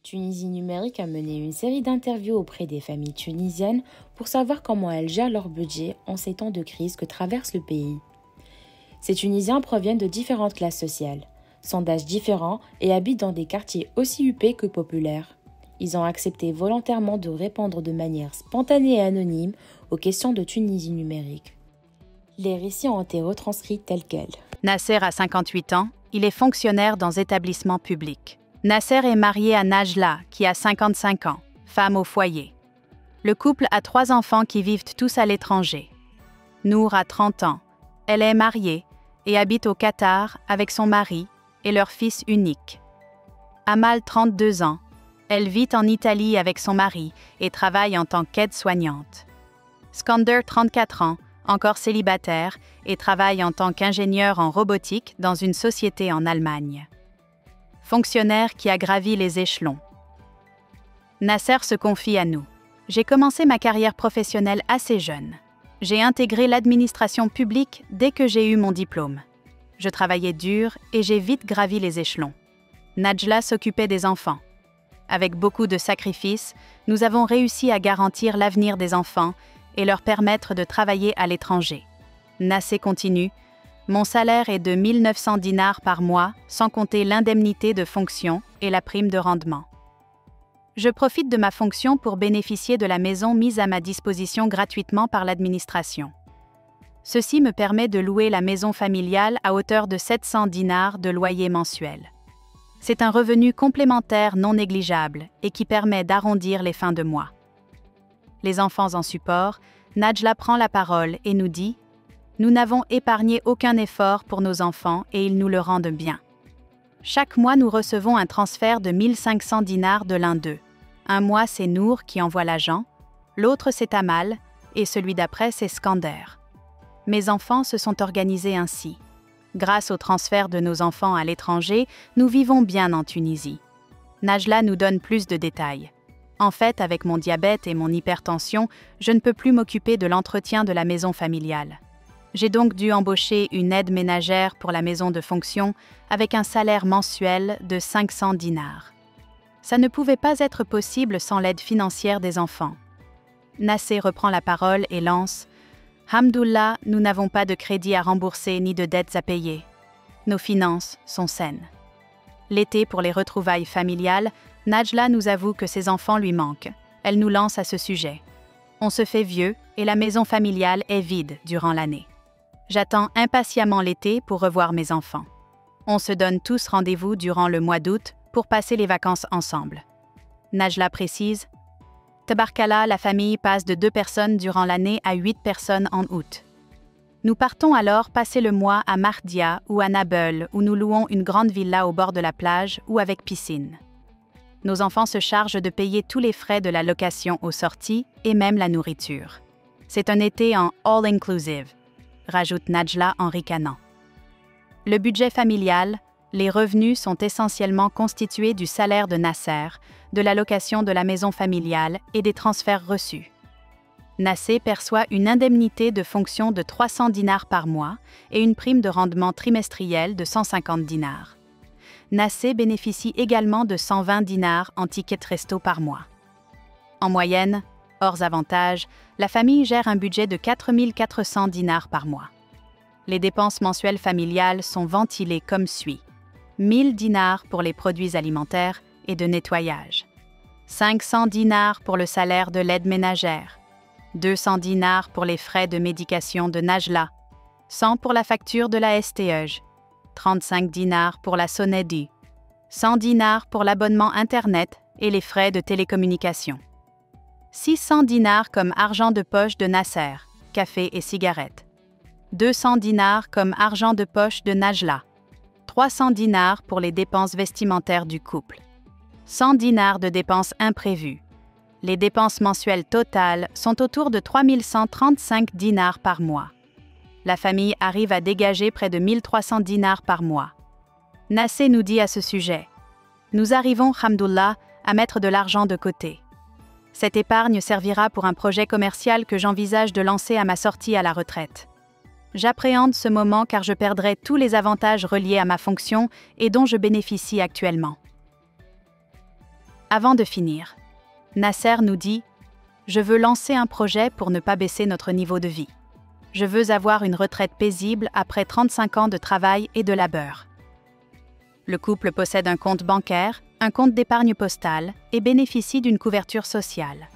Tunisie numérique a mené une série d'interviews auprès des familles tunisiennes pour savoir comment elles gèrent leur budget en ces temps de crise que traverse le pays. Ces Tunisiens proviennent de différentes classes sociales, sont d'âges différents et habitent dans des quartiers aussi huppés que populaires. Ils ont accepté volontairement de répondre de manière spontanée et anonyme aux questions de Tunisie numérique. Les récits ont été retranscrits tels quels. Nasser a 58 ans, il est fonctionnaire dans établissements publics. Nasser est marié à Najla, qui a 55 ans, femme au foyer. Le couple a 3 enfants qui vivent tous à l'étranger. Nour a 30 ans. Elle est mariée et habite au Qatar avec son mari et leur fils unique. Amal, 32 ans. Elle vit en Italie avec son mari et travaille en tant qu'aide-soignante. Skander, 34 ans, encore célibataire, et travaille en tant qu'ingénieur en robotique dans une société en Allemagne. Fonctionnaire qui a gravi les échelons. Nasser se confie à nous. J'ai commencé ma carrière professionnelle assez jeune. J'ai intégré l'administration publique dès que j'ai eu mon diplôme. Je travaillais dur et j'ai vite gravi les échelons. Najla s'occupait des enfants. Avec beaucoup de sacrifices, nous avons réussi à garantir l'avenir des enfants et leur permettre de travailler à l'étranger. Nasser continue. Mon salaire est de 1900 dinars par mois, sans compter l'indemnité de fonction et la prime de rendement. Je profite de ma fonction pour bénéficier de la maison mise à ma disposition gratuitement par l'administration. Ceci me permet de louer la maison familiale à hauteur de 700 dinars de loyer mensuel. C'est un revenu complémentaire non négligeable et qui permet d'arrondir les fins de mois. Les enfants en support, Najla prend la parole et nous dit: nous n'avons épargné aucun effort pour nos enfants et ils nous le rendent bien. Chaque mois, nous recevons un transfert de 1500 dinars de l'un d'eux. Un mois, c'est Nour qui envoie l'agent, l'autre, c'est Amal, et celui d'après, c'est Skander. Mes enfants se sont organisés ainsi. Grâce au transfert de nos enfants à l'étranger, nous vivons bien en Tunisie. Najla nous donne plus de détails. En fait, avec mon diabète et mon hypertension, je ne peux plus m'occuper de l'entretien de la maison familiale. J'ai donc dû embaucher une aide ménagère pour la maison de fonction avec un salaire mensuel de 500 dinars. Ça ne pouvait pas être possible sans l'aide financière des enfants. Nasser reprend la parole et lance: Hamdoullah, nous n'avons pas de crédit à rembourser ni de dettes à payer. Nos finances sont saines. L'été, pour les retrouvailles familiales, Najla nous avoue que ses enfants lui manquent. Elle nous lance à ce sujet. On se fait vieux et la maison familiale est vide durant l'année. J'attends impatiemment l'été pour revoir mes enfants. On se donne tous rendez-vous durant le mois d'août pour passer les vacances ensemble. Najla précise: Tabarkallah, la famille passe de 2 personnes durant l'année à 8 personnes en août. Nous partons alors passer le mois à Mardia ou à Nabeul, où nous louons une grande villa au bord de la plage ou avec piscine. Nos enfants se chargent de payer tous les frais de la location aux sorties et même la nourriture. C'est un été en all-inclusive, rajoute Najla en ricanant. Le budget familial, les revenus sont essentiellement constitués du salaire de Nasser, de la location de la maison familiale et des transferts reçus. Nasser perçoit une indemnité de fonction de 300 dinars par mois et une prime de rendement trimestrielle de 150 dinars. Nasser bénéficie également de 120 dinars en tickets resto par mois. En moyenne, hors avantages, la famille gère un budget de 4400 dinars par mois. Les dépenses mensuelles familiales sont ventilées comme suit: 1000 dinars pour les produits alimentaires et de nettoyage, 500 dinars pour le salaire de l'aide ménagère, 200 dinars pour les frais de médication de Najla, 100 pour la facture de la STEJ, 35 dinars pour la Sonedi, 100 dinars pour l'abonnement Internet et les frais de télécommunication, 600 dinars comme argent de poche de Nasser, café et cigarettes, 200 dinars comme argent de poche de Najla, 300 dinars pour les dépenses vestimentaires du couple, 100 dinars de dépenses imprévues. Les dépenses mensuelles totales sont autour de 3135 dinars par mois. La famille arrive à dégager près de 1300 dinars par mois. Nasser nous dit à ce sujet: nous arrivons, hamdoullah, à mettre de l'argent de côté. Cette épargne servira pour un projet commercial que j'envisage de lancer à ma sortie à la retraite. J'appréhende ce moment car je perdrai tous les avantages reliés à ma fonction et dont je bénéficie actuellement. Avant de finir, Nasser nous dit « Je veux lancer un projet pour ne pas baisser notre niveau de vie. Je veux avoir une retraite paisible après 35 ans de travail et de labeur. » Le couple possède un compte bancaire, un compte d'épargne postale et bénéficie d'une couverture sociale.